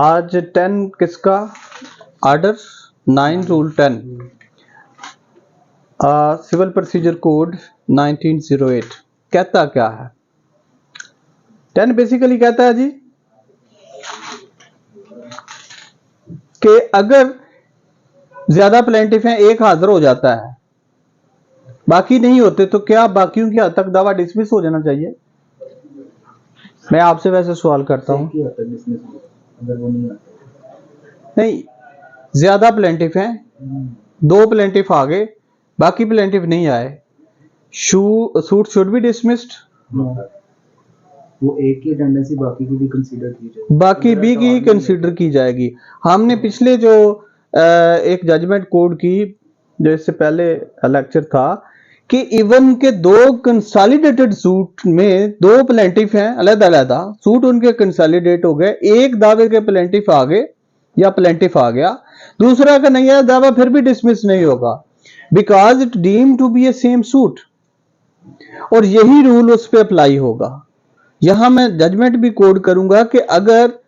आज 10 किसका order 9 rule 10 civil procedure code 1908 कहता क्या है। 10 बेसिकली कहता है जी कि अगर ज्यादा प्लेंटिफ हैं, एक हाजिर हो जाता है, बाकी नहीं होते, तो क्या बाकियों की हद तक दावा डिसमिस हो जाना चाहिए। मैं आपसे वैसे सवाल करता हूं, नहीं, ज्यादा प्लेंटिफ हैं, दो प्लेंटिफ आ गए, बाकी प्लेंटिफ नहीं आए, सूट शुड बी डिसमिस्ड। वो एक की टेंडेंसी बाकी की भी कंसीडर की जाएगी, बाकी भी की कंसीडर की जाएगी। हमने पिछले जो एक जजमेंट कोड की, जो इससे पहले लेक्चर था, कि इवन के दो कंसोलिडेटेड सूट में दो प्लेंटिफ हैं अलग अलग, सूट उनके कंसोलिडेट हो गए, एक दावे के प्लेंटिफ आ गए या प्लेंटिफ आ गया, दूसरा का नहीं है दावा, फिर भी डिसमिस नहीं होगा, because it deem to be a same suit, और यही रूल उस पर अप्लाई होगा। यहां मैं जजमेंट भी कोड करूंगा कि अगर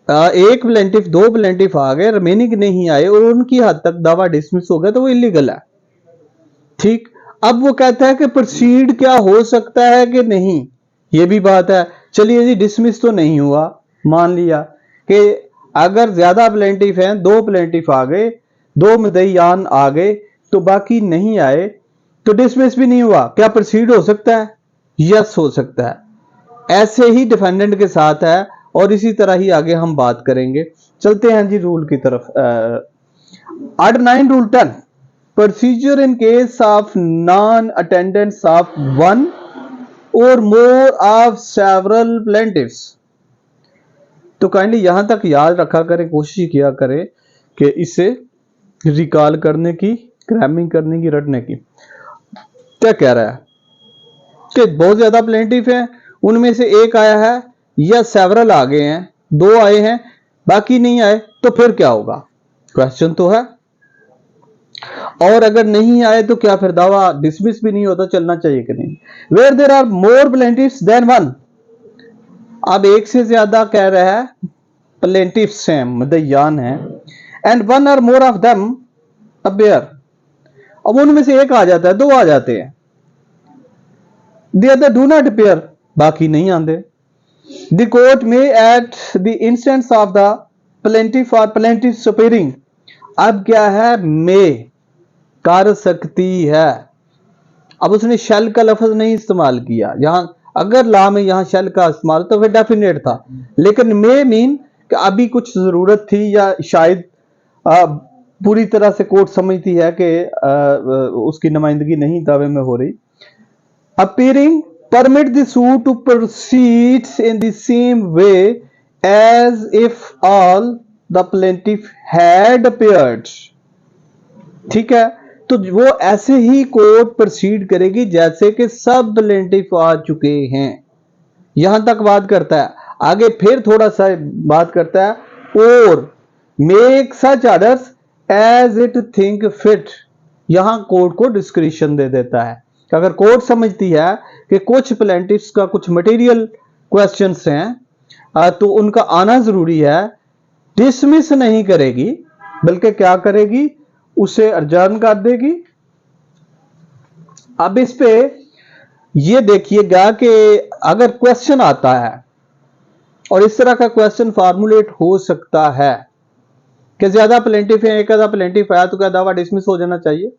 एक प्लेंटिफ दो प्लेंटिफ आ गए, रिमेनिंग नहीं आए और उनकी हद तक दावा डिसमिस हो गया, तो वो इलीगल है। ठीक, अब वो कहता है कि प्रोसीड क्या हो सकता है कि नहीं, ये भी बात है। चलिए जी, डिसमिस तो नहीं हुआ, मान लिया कि अगर ज्यादा प्लेंटिफ हैं, दो प्लेंटिफ आ गए, दो मुद्दईयान आ गए, तो बाकी नहीं आए, तो डिसमिस भी नहीं हुआ, क्या प्रोसीड हो सकता है? यस, हो सकता है। ऐसे ही डिफेंडेंट के साथ है, और इसी तरह ही आगे हम बात करेंगे। चलते हैं जी रूल की तरफ। Art 9 rule 10 procedure in case of non attendance of one or more of several प्लेंटिफ्स। तो काइंडली यहां तक याद रखा करें, कोशिश किया करें कि इसे रिकॉल करने की, क्रैमिंग करने की, रटने की। क्या कह रहा है कि बहुत ज्यादा प्लेंटिफ है, उनमें से एक आया है या सेवरल आ गए हैं, दो आए हैं, बाकी नहीं आए, तो फिर क्या होगा, क्वेश्चन तो है। और अगर नहीं आए तो क्या फिर दावा डिसमिस भी नहीं होता, चलना चाहिए कि नहीं। Where there are more plaintiffs than one, अब एक से ज्यादा कह रहा है प्लेंटिफ्स हैं, मुद्दईयान हैं, and one are more of them appear, अब उनमें से एक आ जाता है, दो आ जाते हैं, the other do not appear, बाकी नहीं आते। The court may at the instance of the plaintiff or plaintiff's appearing, अब क्या है, may कर सकती है। अब उसने शैल का लफ्ज नहीं इस्तेमाल किया यहां, अगर ला में यहां शैल का इस्तेमाल तो फिर डेफिनेट था, लेकिन मे मीन कि अभी कुछ जरूरत थी, या शायद पूरी तरह से कोर्ट समझती है कि उसकी नुमाइंदगी नहीं दावे में हो रही। Appearing permit the suit to proceed in the same way as if all the plaintiff had appeared। ठीक है, तो वो ऐसे ही कोर्ट प्रोसीड करेगी जैसे कि सब प्लेंटिफ आ चुके हैं। यहां तक बात करता है, आगे फिर थोड़ा सा बात करता है, और make such orders as it think fit, यहां कोर्ट को डिस्क्रिप्शन दे देता है। अगर कोर्ट समझती है कि कुछ प्लेंटिफ्स का कुछ मटेरियल क्वेश्चंस हैं, तो उनका आना जरूरी है, डिसमिस नहीं करेगी, बल्कि क्या करेगी, उसे अर्जन कर देगी। अब इस पे ये देखिएगा कि अगर क्वेश्चन आता है, और इस तरह का क्वेश्चन फॉर्मुलेट हो सकता है कि ज्यादा प्लेंटिफ है, एक आधा प्लेंटिफ आया, तो क्या दावा डिसमिस हो जाना चाहिए।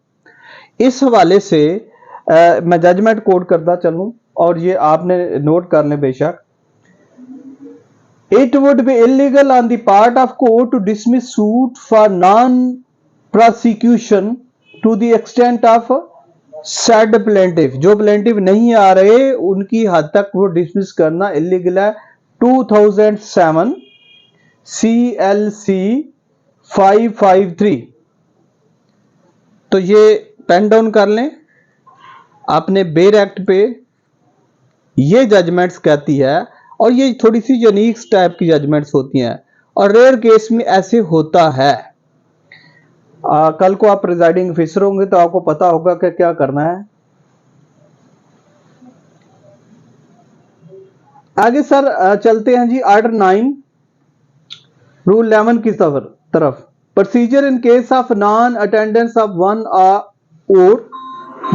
इस हवाले से मैं जजमेंट कोड करता चलूं, और ये आपने नोट कर लें बेशक। It would be illegal on the part of court to dismiss suit for non prosecution to the extent of said plaintiff, जो प्लेंटिफ नहीं आ रहे उनकी हद तक वो डिसमिस करना इलीगल है। 2007 CLC 553, तो ये पेन डाउन कर लें आपने बेर एक्ट पे, ये जजमेंट्स कहती है, और ये थोड़ी सी यूनिक टाइप की जजमेंट्स होती हैं, और रेयर केस में ऐसे होता है। कल को आप प्रिजाइडिंग ऑफिसर होंगे तो आपको पता होगा कि क्या करना है। आगे सर चलते हैं जी, ऑर्डर 9 रूल 11 की तरफ, procedure in case of non attendance of one or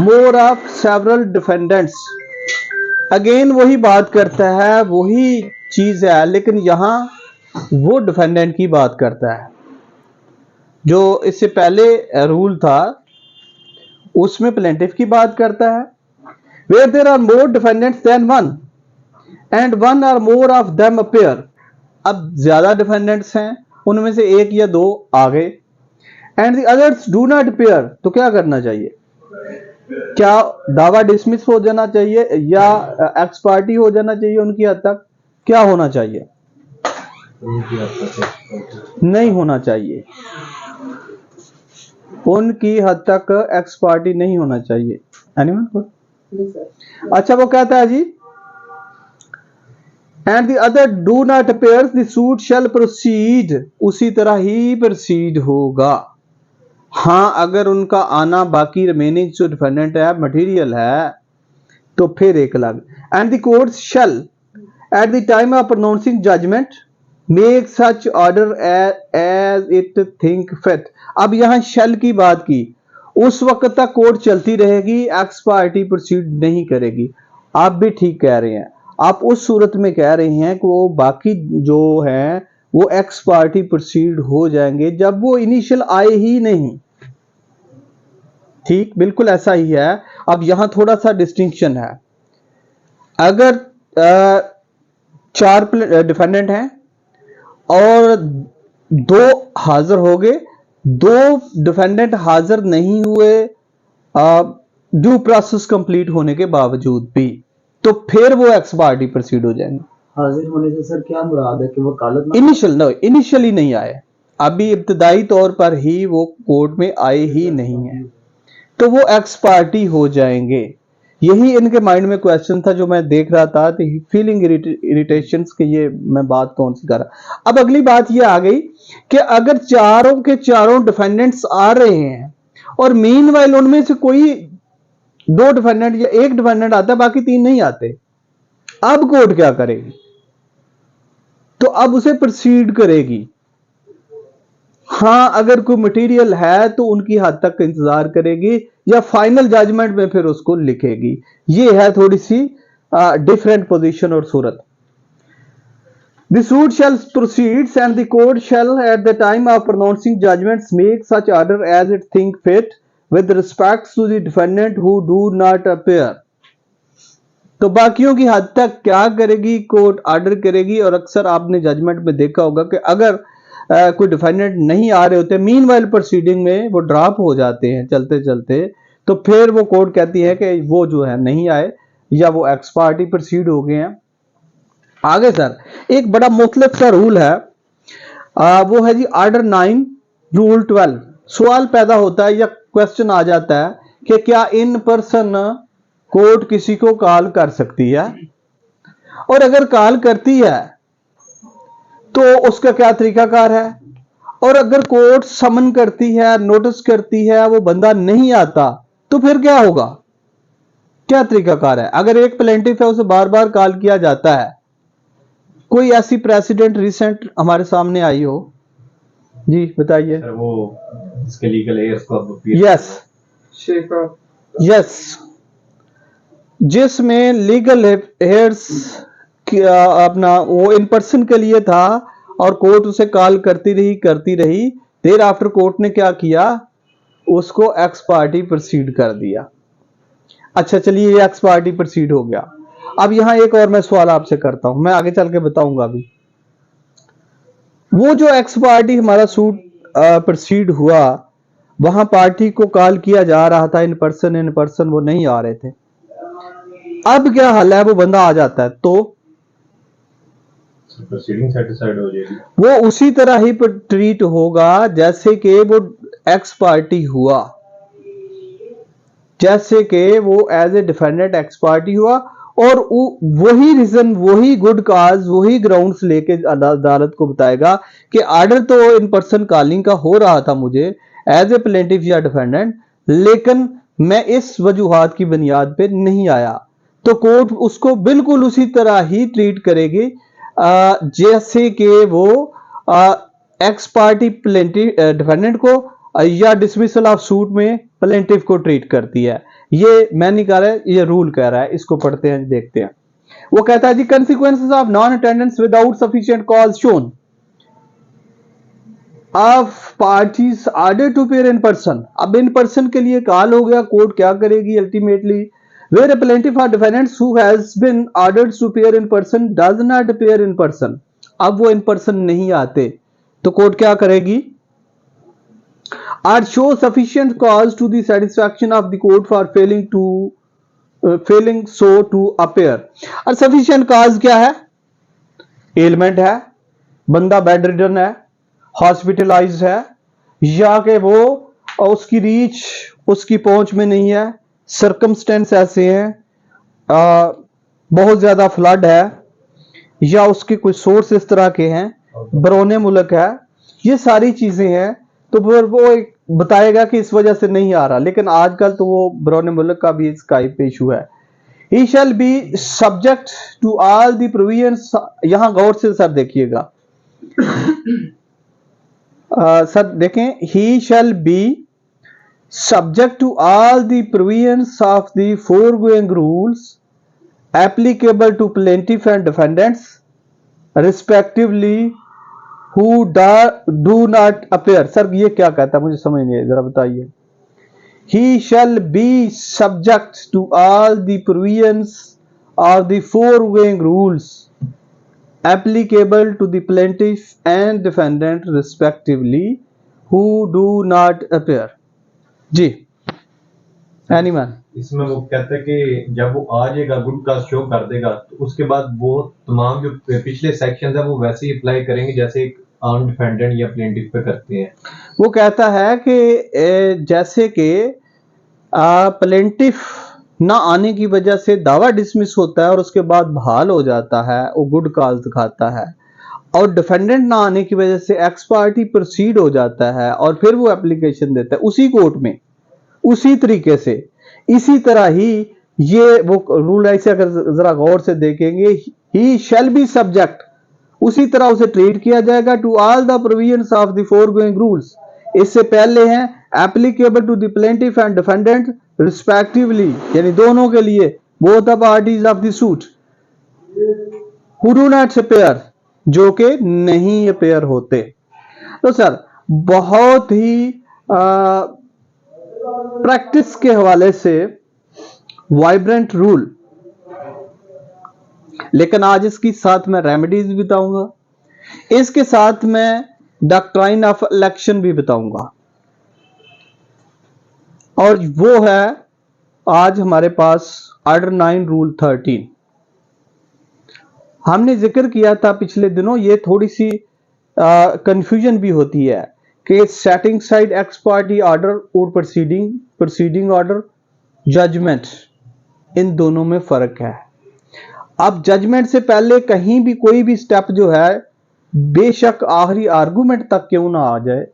more of several defendants. Again वही बात करता है, वही चीज है, लेकिन यहां वो डिफेंडेंट की बात करता है। जो इससे पहले रूल था उसमें प्लेंटिफ की बात करता है। Where there are more defendants than one and one are more of them appear. अब ज्यादा डिफेंडेंट्स हैं, उनमें से एक या दो आ गए, and the others do not appear, तो क्या करना चाहिए? क्या दावा डिसमिस हो जाना चाहिए या एक्स पार्टी हो जाना चाहिए? उनकी हद तक क्या होना चाहिए? नहीं होना चाहिए, उनकी हद तक एक्स पार्टी नहीं होना चाहिए। एनीवन? अच्छा, वो कहता है जी, and the other do not appear the suit shall proceed, उसी तरह ही प्रोसीड होगा। हाँ, अगर उनका आना बाकी रिमेनिंग जो डिफेंडेंट है मटेरियल है तो फिर एक अलग। And the court shall at the time of pronouncing judgment make such order as it think fit. अब यहां शैल की बात की, उस वक्त तक कोर्ट चलती रहेगी, एक्स पार्टी प्रोसीड नहीं करेगी। आप भी ठीक कह रहे हैं, आप उस सूरत में कह रहे हैं कि वो बाकी जो हैं वो एक्स पार्टी प्रोसीड हो जाएंगे जब वो इनिशियल आए ही नहीं। ठीक, बिल्कुल ऐसा ही है। अब यहां थोड़ा सा डिस्टिंक्शन है। अगर 4 डिफेंडेंट हैं और 2 हाजिर हो गए, 2 डिफेंडेंट हाजिर नहीं हुए ड्यू प्रोसेस कंप्लीट होने के बावजूद भी, तो फिर वो एक्स पार्टी प्रोसीड हो जाएंगे। हाजिर होने से सर क्या मुराद है कि वो वकालत इनिशियली नहीं आए, अभी इब्तदाई तौर पर ही वो कोर्ट में आए ही नहीं है, तो वो एक्स पार्टी हो जाएंगे। यही इनके माइंड में क्वेश्चन था जो मैं देख रहा था, तो फीलिंग इरिटेशंस के ये मैं बात कौन सी कर रहा। अब अगली बात ये आ गई कि अगर चारों के चारों डिफेंडेंट्स आ रहे हैं और मीनवाइल उनमें से कोई 2 डिफेंडेंट या 1 डिफेंडेंट आता है, बाकी 3 नहीं आते, अब कोर्ट क्या करेगी? तो अब उसे प्रोसीड करेगी। हाँ, अगर कोई मटेरियल है तो उनकी हद तक इंतजार करेगी या फाइनल जजमेंट में फिर उसको लिखेगी। ये है थोड़ी सी डिफरेंट पोजीशन और सूरत। The suit shall proceed and the court shall at the time of pronouncing judgments make such order as it think fit with respect to the defendant who do not appear। तो बाकियों की हद तक क्या करेगी? Court order करेगी। और अक्सर आपने जजमेंट में देखा होगा कि अगर कोई डिफेंडेंट नहीं आ रहे होते, मीनवाइल प्रोसीडिंग में वो ड्रॉप हो जाते हैं चलते चलते, तो फिर वो कोर्ट कहती है कि वो जो है नहीं आए या वो एक्स पार्टी प्रोसीड हो गए हैं। आगे सर एक बड़ा मुख्तलिफ सा रूल है, वो है जी ऑर्डर 9 रूल 12। सवाल पैदा होता है या क्वेश्चन आ जाता है कि क्या इन पर्सन कोर्ट किसी को कॉल कर सकती है, और अगर कॉल करती है तो उसका क्या तरीकाकार है, और अगर कोर्ट समन करती है, नोटिस करती है, वो बंदा नहीं आता, तो फिर क्या होगा? क्या तरीकाकार है? अगर एक प्लेंटिफ है उसे बार बार कॉल किया जाता है, कोई ऐसी प्रेसिडेंट रिसेंट हमारे सामने आई हो? जी बताइए। वो इसके लीगल एयर्स को यस यस, जिसमें लीगल हेयर्स अपना वो इन पर्सन के लिए था और कोर्ट उसे कॉल करती रही। देर आफ्टर कोर्ट ने क्या किया? उसको एक्स पार्टी प्रोसीड कर दिया। अच्छा चलिए, ये एक्स पार्टी प्रोसीड हो गया। अब यहां एक और मैं सवाल आपसे करता हूं, मैं आगे चल के बताऊंगा अभी। वो जो एक्स पार्टी हमारा सूट प्रोसीड हुआ, वहां पार्टी को कॉल किया जा रहा था इन पर्सन, वो नहीं आ रहे थे। अब क्या हाल है? वो बंदा आ जाता है तो प्रोसीडिंग सेटिस्फाइड हो जाएगी, वो उसी तरह ही ट्रीट होगा जैसे कि वो एक्स पार्टी हुआ, जैसे कि वो as a defendant ex parte हुआ, और वही रीजन, वही गुड काज, वही ग्राउंड्स लेके अदालत को बताएगा कि ऑर्डर तो इन पर्सन कॉलिंग का हो रहा था मुझे एज ए प्लेंटिफ या डिफेंडेंट, लेकिन मैं इस वजूहात की बुनियाद पे नहीं आया, तो कोर्ट उसको बिल्कुल उसी तरह ही ट्रीट करेगी जैसे कि वो एक्स पार्टी प्लेंटिव डिफेंडेंट को या डिसमिसल ऑफ सूट में प्लेंटिव को ट्रीट करती है। ये मैं नहीं कह रहा, ये रूल कह रहा है, इसको पढ़ते हैं देखते हैं। वो कहता है जी consequences of non attendance without sufficient cause shown of parties ordered to appear in person. अब इन पर्सन के लिए कॉल हो गया, कोर्ट क्या करेगी अल्टीमेटली, वेयर अ प्लेंटिफ और defendants who has been ordered to appear in person does not appear in person. अब वो इन पर्सन नहीं आते तो कोर्ट क्या करेगी, or show sufficient cause to the satisfaction of the court for failing so to appear. और sufficient cause क्या है, एलिमेंट है, बंदा बेड रिडन है, हॉस्पिटलाइज है, या कि वो उसकी रीच उसकी पहुंच में नहीं है, सर्कमस्टेंस ऐसे हैं, बहुत ज्यादा फ्लड है, या उसके कुछ सोर्स इस तरह के हैं, बरौने मुल्क है, ये सारी चीजें हैं, तो फिर वो एक बताएगा कि इस वजह से नहीं आ रहा। लेकिन आजकल तो वो बरौने मुल्क का भी इसका इशू है। He shall be subject to all the provisions, यहां गौर से सर देखिएगा, सर देखें, he shall be subject to all the provisions of the foregoing rules applicable to plaintiff and defendants respectively who do not appear। सर ये क्या कहता है मुझे समझ नहीं, जरा बताइए। He shall be subject to all the provisions of the foregoing rules applicable to the plaintiff and defendant respectively who do not appear। जी एनीमैन, इसमें वो कहते हैं कि जब वो आ जाएगा गुड का शो कर देगा तो उसके बाद वो तमाम जो पिछले सेक्शंस है वो वैसे ही अप्लाई करेंगे जैसे एक आम डिफेंडेंट या प्लेंटिफ पे करते हैं। वो कहता है कि जैसे कि प्लेंटिफ ना आने की वजह से दावा डिसमिस होता है और उसके बाद बहाल हो जाता है, वो गुड कॉज दिखाता है, और डिफेंडेंट ना आने की वजह से एक्स पार्टी प्रोसीड हो जाता है और फिर वो एप्लीकेशन देता है उसी कोर्ट में, उसी तरीके से। इसी तरह ही ये वो रूल ऐसे अगर जरा गौर से देखेंगे, ही शैल बी सब्जेक्ट, उसी तरह उसे ट्रीट किया जाएगा to all the provisions of the foregoing rules, इससे पहले हैं applicable to the plaintiff and defendant respectively, यानी दोनों के लिए, both the parties of the suit, who do not appear, जो कि नहीं अपीयर होते। तो सर बहुत ही प्रैक्टिस के हवाले से वाइब्रेंट रूल, लेकिन आज इसकी साथ में रेमेडीज भी बताऊंगा, इसके साथ में डॉक्ट्राइन ऑफ इलेक्शन भी बताऊंगा, और वो है आज हमारे पास ऑर्डर 9 रूल 13। हमने जिक्र किया था पिछले दिनों, ये थोड़ी सी कंफ्यूजन भी होती है कि setting side ex party order और प्रोसीडिंग ऑर्डर, जजमेंट, इन दोनों में फर्क है। अब जजमेंट से पहले कहीं भी कोई भी स्टेप जो है, बेशक आखिरी आर्गुमेंट तक क्यों ना आ जाए,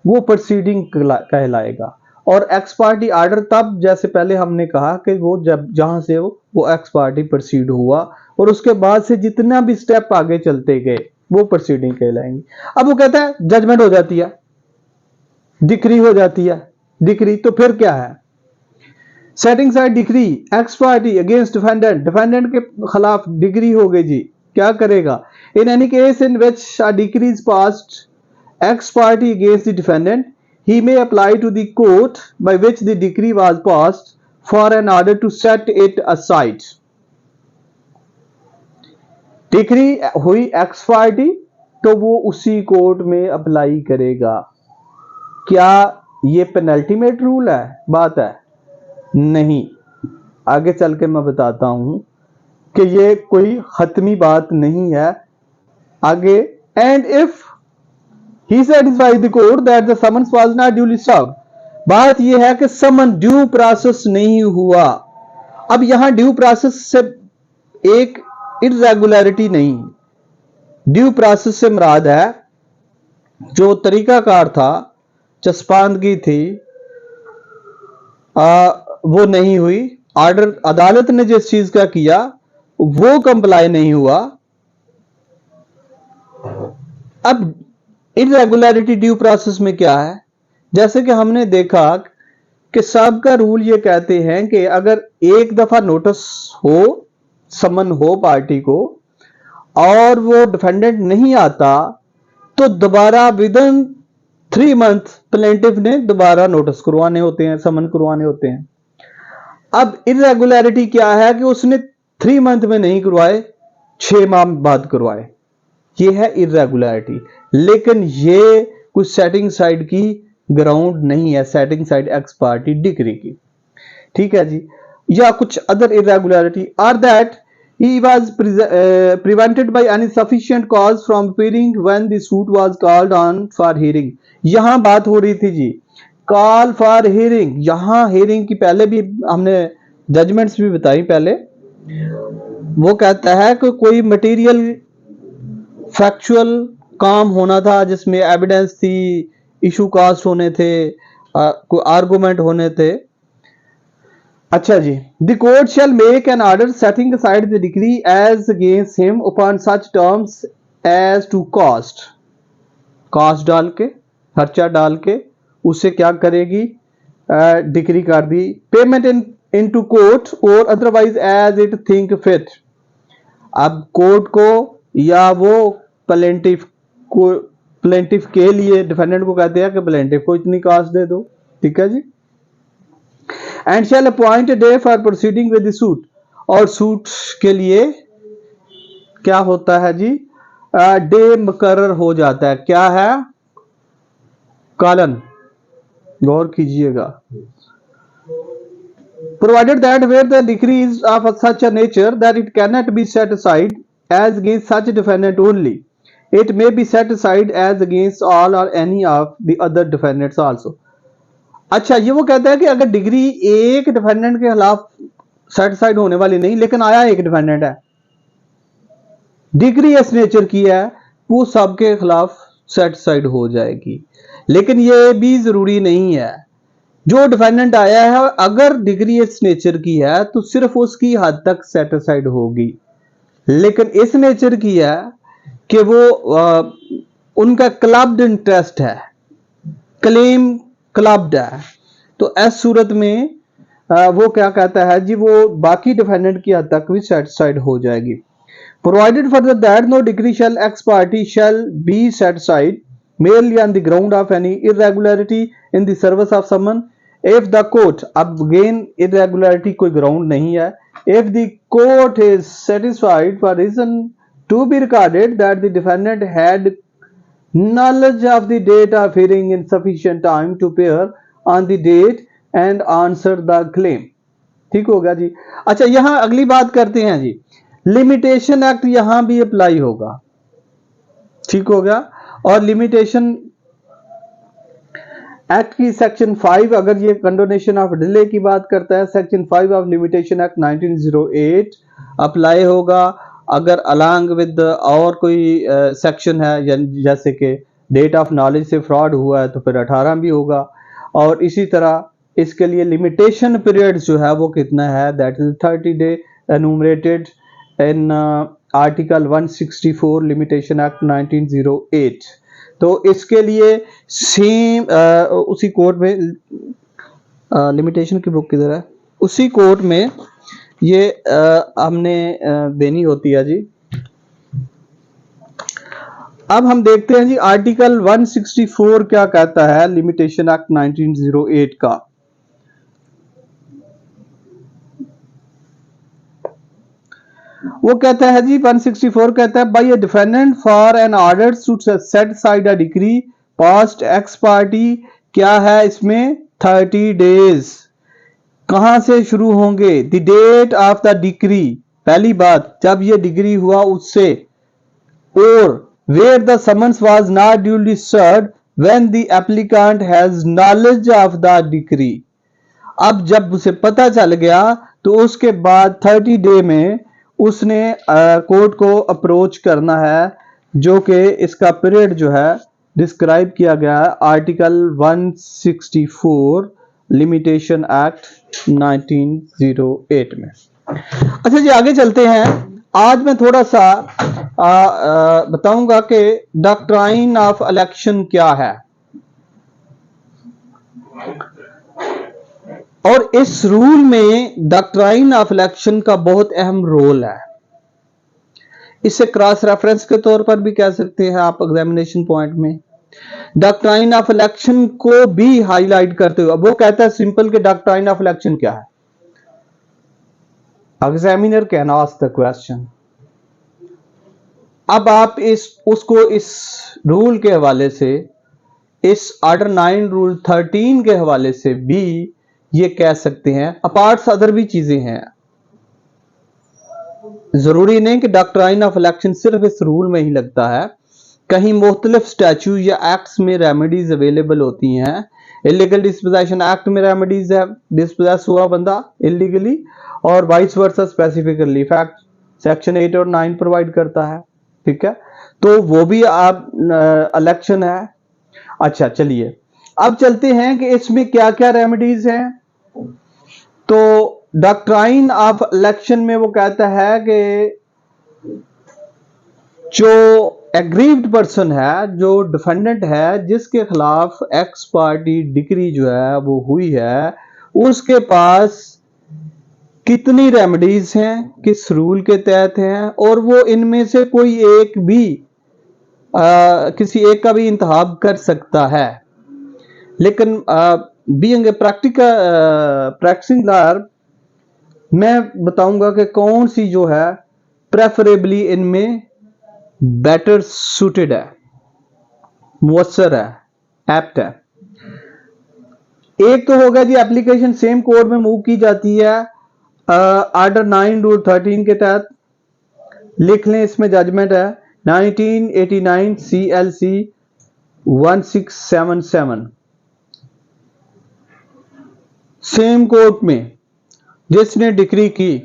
वो प्रोसीडिंग कहलाएगा। और एक्स पार्टी ऑर्डर तब, जैसे पहले हमने कहा कि वो जब जहां से वो एक्स पार्टी प्रोसीड हुआ और उसके बाद से जितना भी स्टेप आगे चलते गए वो प्रोसीडिंग कहलाएंगे। अब वो कहता है जजमेंट हो जाती है, डिक्री हो जाती है, डिक्री तो फिर क्या है, setting side decree x party against defendant, defendant के खिलाफ डिग्री हो गई जी, क्या करेगा, in any case in which a decree is passed x party against the defendant, he may apply to the court by which the decree was passed for an order to set it aside। Decree हुई x party तो वो उसी court में apply करेगा। क्या ये penultimate rule है, बात है नहीं, आगे चल के मैं बताता हूं कि ये कोई खत्मी बात नहीं है आगे। And if he satisfied the court that the summons was not duly served, बात यह है कि समन ड्यू प्रोसेस नहीं हुआ। अब यहां ड्यू प्रोसेस से एक इरेगुलरिटी नहीं, ड्यू प्रोसेस से मुराद है जो तरीकाकार था, चस्पांदगी थी, वो नहीं हुई, ऑर्डर अदालत ने जिस चीज का किया वो कंप्लाई नहीं हुआ। अब इरेगुलरिटी ड्यू प्रोसेस में क्या है, जैसे कि हमने देखा कि सबका रूल ये कहते हैं कि अगर एक दफा नोटिस हो, समन हो पार्टी को, और वो डिफेंडेंट नहीं आता, तो दोबारा विद इन 3 मंथ प्लेंटिफ ने दोबारा नोटिस करवाने होते हैं, समन करवाने होते हैं। अब इरेगुलरिटी क्या है कि उसने 3 मंथ में नहीं करवाए, 6 माह बाद करवाए, ये है इरेगुलरिटी। लेकिन ये कुछ सेटिंग साइड की ग्राउंड नहीं है, setting side ex parte decree की, ठीक है जी। या कुछ other irregularity or that he was prevented by any sufficient cause from appearing when the suit was called on for hearing। यहां बात हो रही थी जी कॉल फॉर हियरिंग। यहां हियरिंग की पहले भी हमने जजमेंट्स भी बताई पहले। वो कहता है कि कोई मटेरियल फैक्चुअल काम होना था जिसमें एविडेंस थी, इशू कास्ट होने थे, कोई आर्गुमेंट होने थे। अच्छा जी, the court shall make an order setting aside the decree as against him upon such terms as to cost. Cost डाल के, खर्चा डाल के उसे क्या करेगी, डिक्री कर दी। पेमेंट इन टू कोर्ट और otherwise as it think fit. अब कोर्ट को या वो प्लेंटिफ के लिए डिफेंडेंट को कहते हैं कि प्लेंटिफ को इतनी कॉस्ट दे दो, ठीक है जी। And shall appoint a day for proceeding with the suit. और सूट के लिए क्या होता है जी, डे मुकर्रर हो जाता है। क्या है, कॉलन, गौर कीजिएगा। Provided that where the decree is of such a nature that it can not be set aside as against such defendant only, it may be set aside as against all or any of the other defendants also. अच्छा, ये वो कहता है कि अगर degree एक defendant के खिलाफ सेटिस्फाइड होने वाली नहीं, लेकिन आया एक डिफेंडेंट है, डिग्री इस नेचर की है, वो सबके खिलाफ सेटिस्फाइड हो जाएगी। लेकिन ये भी जरूरी नहीं है। जो डिफेंडेंट आया है अगर डिग्री इस नेचर की है तो सिर्फ उसकी हद तक सेटिस्फाइड होगी। लेकिन इस नेचर की है कि वो उनका क्लब्ड इंटरेस्ट है, क्लेम क्लब्ड है, तो इस सूरत में वो क्या कहता है जी, वो बाकी डिफेंडेंट की हद तक भी सेटिस्फाइड हो जाएगी। Provided further that no decree shall ex parte shall be satisfied merely on the ground of any irregularity in the service of someone if the court, अब again irregularity कोई ground नहीं है, if the court is satisfied for reason to be recorded that the defendant had knowledge of the date of hearing in sufficient time to appear on the date and answer the claim। ठीक होगा जी। अच्छा, यहां अगली बात करते हैं जी, limitation act यहां भी अप्लाई होगा, ठीक होगा। और लिमिटेशन एक्ट की सेक्शन 5, अगर ये कंडोनेशन ऑफ डिले की बात करता है, section 5 of limitation act 1908 apply होगा। अगर अलॉन्ग विद और कोई सेक्शन है, जैसे कि डेट ऑफ नॉलेज से फ्रॉड हुआ है तो फिर 18 भी होगा। और इसी तरह इसके लिए लिमिटेशन पीरियड जो है वो कितना है, that is 30 day enumerated in article 164 limitation act 1908। तो इसके लिए सेम उसी कोर्ट में लिमिटेशन की बुक किधर है, उसी कोर्ट में ये हमने देनी होती है जी। अब हम देखते हैं जी आर्टिकल 164 क्या कहता है लिमिटेशन एक्ट 1908 का। वो कहता है जी 164 कहता है by a defendant for an order to set side a decree past ex parte, क्या है इसमें 30 डेज। कहां से शुरू होंगे, the date of the decree, पहली बात जब ये डिग्री हुआ उससे, और where the summons was not duly served when the applicant has knowledge of the decree. अब जब उसे पता चल गया तो उसके बाद 30 डे में उसने कोर्ट को अप्रोच करना है, जो कि इसका पीरियड जो है डिस्क्राइब किया गया है आर्टिकल 164 लिमिटेशन एक्ट 1908 में। अच्छा जी, आगे चलते हैं। आज मैं थोड़ा सा बताऊंगा कि डॉक्ट्राइन ऑफ इलेक्शन क्या है, और इस रूल में डॉक्ट्राइन ऑफ इलेक्शन का बहुत अहम रोल है। इसे क्रॉस रेफरेंस के तौर पर भी कह सकते हैं आप एग्जामिनेशन पॉइंट में। डॉक्ट्राइन ऑफ इलेक्शन को भी हाईलाइट करते हुए वो कहता है सिंपल कि डॉक्ट्राइन ऑफ इलेक्शन क्या है। Examiner can ask the question. अब आप उसको इस रूल के हवाले से, इस ऑर्डर 9 रूल 13 के हवाले से भी ये कह सकते हैं। अपार्ट अदर भी चीजें हैं, जरूरी नहीं कि डॉक्ट्राइन ऑफ इलेक्शन सिर्फ इस रूल में ही लगता है। कहीं मुख्तलिफ स्टैच्यू या एक्ट्स में रेमेडीज अवेलेबल होती हैं। इलीगल डिस्पोजेशन एक्ट में रेमेडीज है, डिस्पोजेस हुआ बंदा इलीगली, और vice versa specific relief act section 8 और 9 प्रोवाइड करता है। ठीक है, तो वो भी आप इलेक्शन है। अच्छा चलिए अब चलते हैं कि इसमें क्या क्या रेमेडीज हैं। तो डॉक्ट्राइन ऑफ इलेक्शन में वो कहता है कि जो एग्रीव्ड पर्सन है, जो डिफेंडेंट है, जिसके खिलाफ एक्स पार्टी डिक्री जो है वो हुई है, उसके पास कितनी रेमेडीज हैं, किस रूल के तहत हैं, और वो इनमें से कोई एक भी किसी एक का भी इंतखाब कर सकता है। लेकिन बीइंग ए प्रैक्टिसिंग लॉयर मैं बताऊंगा कि कौन सी जो है प्रेफरेबली इनमें बेटर सूटेड है, मुअस्सर है, एप्ट है। एक तो होगा जी एप्लीकेशन सेम कोड में मूव की जाती है ऑर्डर 9 रूल 13 के तहत। लिख लें, इसमें जजमेंट है 1989 CLC 1677। सेम कोर्ट में जिसने डिग्री की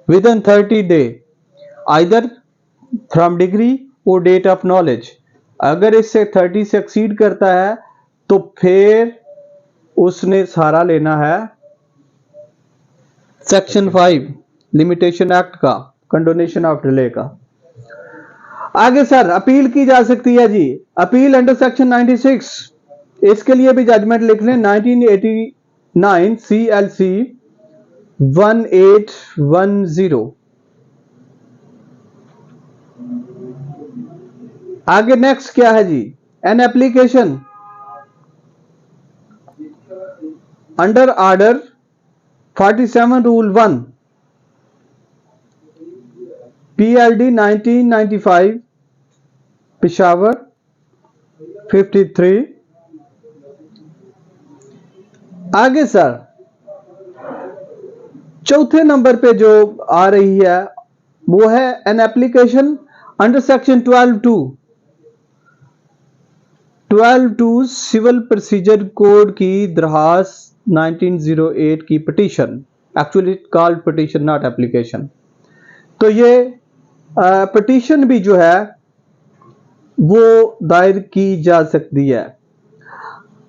with in 30 day either from degree और डेट ऑफ नॉलेज, अगर इससे 30 से एक्सीड करता है तो फिर उसने सहारा लेना है सेक्शन 5 लिमिटेशन एक्ट का, कंडोनेशन ऑफ डिले का। आगे सर अपील की जा सकती है जी, अपील अंडर सेक्शन 96। इसके लिए भी जजमेंट लिख लें 1989 CLC 1810। आगे नेक्स्ट क्या है जी, an application under order 47 rule 1 PLD 1995 Peshawar 53। आगे सर चौथे नंबर पे जो आ रही है वो है an application under section 12(2) civil procedure code की दरखास्त 1908 की petition, actually called petition not application. तो ये पिटीशन भी जो है वो दायर की जा सकती है।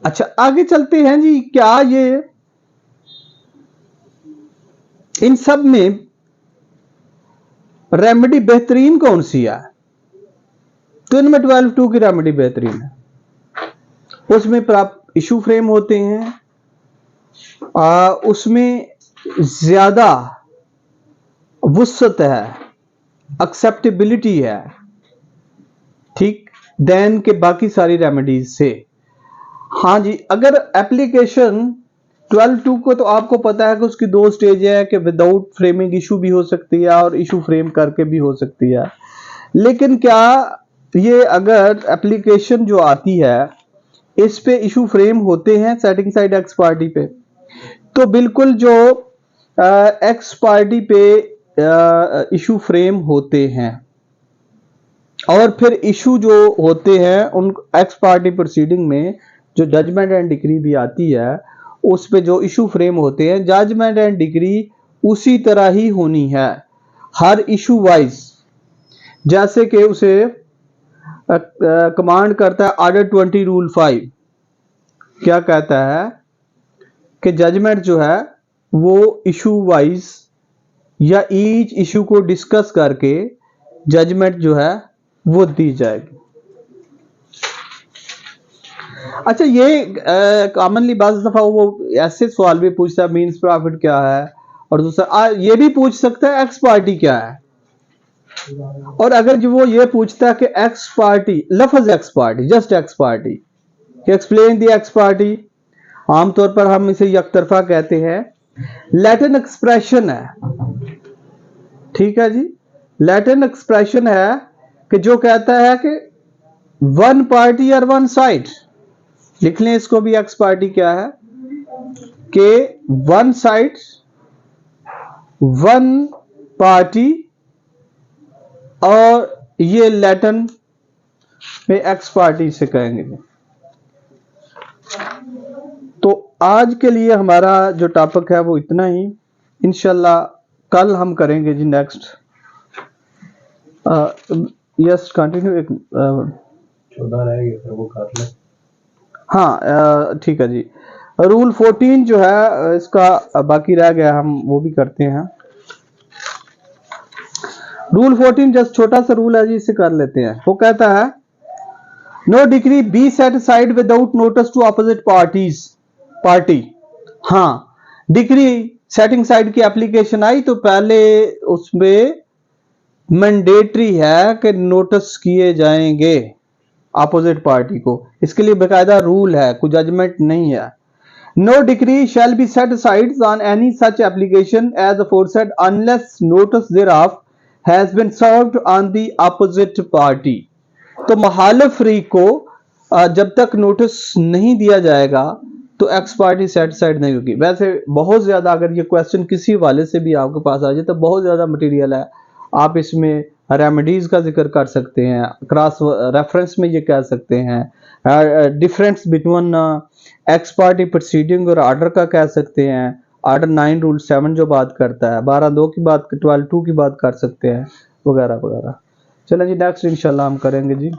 अच्छा आगे चलते हैं जी, क्या ये इन सब में रेमेडी बेहतरीन कौन सी है? तो इनमें 12(2) की रेमेडी बेहतरीन है। उसमें प्राप्त इशू फ्रेम होते हैं, उसमें ज्यादा वुसअत है, एक्सेप्टेबिलिटी है, ठीक, देन के बाकी सारी रेमेडीज से। हाँ जी, अगर एप्लीकेशन 12(2) को तो आपको पता है कि उसकी 2 स्टेज है कि विदाउट फ्रेमिंग इशू भी हो सकती है और इशू फ्रेम करके भी हो सकती है। लेकिन क्या ये अगर एप्लीकेशन जो आती है इस पे इशू फ्रेम होते हैं सेटिंग साइड एक्स पार्टी पे, तो बिल्कुल जो एक्स पार्टी पे इशू फ्रेम होते हैं और फिर इशू जो होते हैं उन एक्स पार्टी प्रोसीडिंग में जो जजमेंट एंड डिक्री भी आती है उस पे जो इशू फ्रेम होते हैं, जजमेंट एंड डिक्री उसी तरह ही होनी है हर इशू वाइज। जैसे कि उसे कमांड करता है ऑर्डर 20 रूल 5, क्या कहता है कि जजमेंट जो है वो इशू वाइज या ईच इशू को डिस्कस करके जजमेंट जो है वो दी जाएगी। अच्छा, ये कॉमनली बाज़ दफा वो ऐसे सवाल भी पूछता है मीन्स प्रॉफिट क्या है, और दूसरा ये भी पूछ सकता है एक्स पार्टी क्या है। और अगर जो वो ये पूछता है कि एक्स पार्टी, लफ्ज x party, just x party, explain the x party, आमतौर पर हम इसे यकतरफा कहते हैं। लैटिन एक्सप्रेशन है, ठीक है जी, लैटिन एक्सप्रेशन है कि जो कहता है कि वन पार्टी और वन साइड। लिख लें इसको भी, एक्स पार्टी क्या है कि वन साइड, वन पार्टी, और ये लैटिन में एक्स पार्टी से कहेंगे। तो आज के लिए हमारा जो टॉपिक है वो इतना ही, इंशाल्लाह कल हम करेंगे जी नेक्स्ट। Yes continue. एक 14 रहेगी फिर वो कर ले। हाँ ठीक है जी। रूल 14 जो है इसका बाकी रह गया, हम वो भी करते हैं। रूल 14 जस्ट छोटा सा रूल है जी, इसे कर लेते हैं। वो कहता है no decree be set aside without notice to opposite party. हाँ, डिक्री सेटिंग साइड की एप्लीकेशन आई तो पहले उसमें मैंडेटरी है कि नोटिस किए जाएंगे अपोजिट पार्टी को। इसके लिए बेकायदा रूल है, कोई जजमेंट नहीं है। No decree shall be set aside on any such application as aforesaid unless notice thereof has been served on the opposite party. तो मुखालिफ को जब तक नोटिस नहीं दिया जाएगा तो एक्स पार्टी सेट साइड नहीं होगी। वैसे बहुत ज्यादा अगर ये क्वेश्चन किसी वाले से भी आपके पास आ जाए तो बहुत ज्यादा मटेरियल है, आप इसमें रेमेडीज का जिक्र कर सकते हैं, क्रॉस रेफरेंस में ये कह सकते हैं, difference between x party proceeding और ऑर्डर का कह सकते हैं, ऑर्डर 9 रूल 7 जो बात करता है, 12(2) की बात, 12(2) की बात कर सकते हैं, वगैरह वगैरह। चलें जी नेक्स्ट इंशाल्लाह हम करेंगे जी।